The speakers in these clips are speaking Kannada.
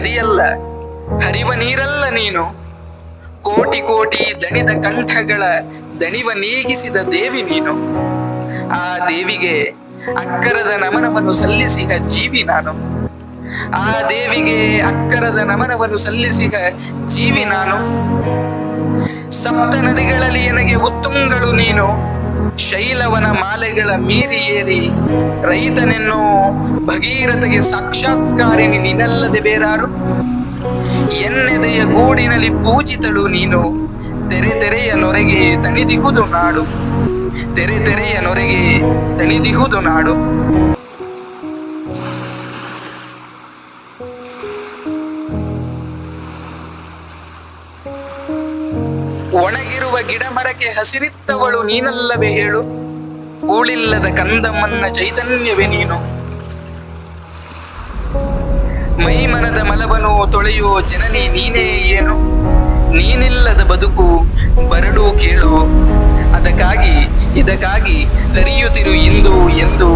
ನದಿಯಲ್ಲ, ಹರಿವ ನೀರಲ್ಲ ನೀನು. ಕೋಟಿ ಕೋಟಿ ದಣಿದ ಕಂಠಗಳ ದಣಿವ ನೀಗಿಸಿದ ದೇವಿ ನೀನು. ಆ ದೇವಿಗೆ ಅಕ್ಕರದ ನಮನವನ್ನು ಸಲ್ಲಿಸಿದ ಜೀವಿ ನಾನು. ಆ ದೇವಿಗೆ ಅಕ್ಕರದ ನಮನವನ್ನು ಸಲ್ಲಿಸಿದ ಜೀವಿ ನಾನು. ಸಪ್ತ ನದಿಗಳಲ್ಲಿ ನನಗೆ ಉತ್ತುಂಗಳು ನೀನು. ಶೈಲವನ ಮಾಲೆಗಳ ಮೀರಿ ಏರಿ ರೈತನೆನ್ನೋ ಭಗೀರಥಗೆ ಸಾಕ್ಷಾತ್ಕಾರಿಣಿ ನೀನಲ್ಲದೆ ಬೇರಾರು. ಎನ್ನೆದೆಯ ಗೂಡಿನಲ್ಲಿ ಪೂಜಿತಳು ನೀನು. ತೆರೆ ತೆರೆಯ ನೊರೆಗೆ ತಣಿದಿಹುದು ನಾಡು. ತೆರೆ ತೆರೆಯ ನೊರೆಗೆ ತಣಿದಿಹುದು ನಾಡು. ಒಣಗಿರುವ ಗಿಡ ಮರಕ್ಕೆ ಹಸಿರಿತ್ತವಳು ನೀನಲ್ಲವೇ ಹೇಳು. ಕೂಳಿಲ್ಲದ ಕಂದಮ್ಮನ್ನ ಚೈತನ್ಯವೇ ನೀನು. ಮೈಮನದ ಮಲವನ್ನು ತೊಳೆಯೋ ಜನನಿ ನೀನೇ ಏನು. ನೀನಿಲ್ಲದ ಬದುಕು ಬರಡು ಕೇಳು. ಅದಕ್ಕಾಗಿ ಇದಕ್ಕಾಗಿ ಹರಿಯುತ್ತಿರು ಇಂದು ಎಂದು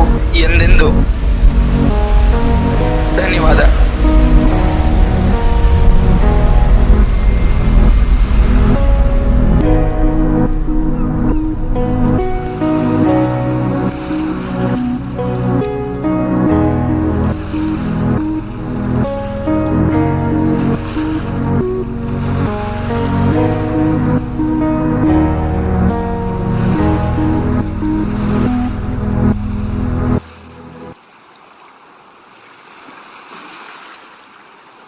ಎಂದೆಂದು. ಧನ್ಯವಾದ.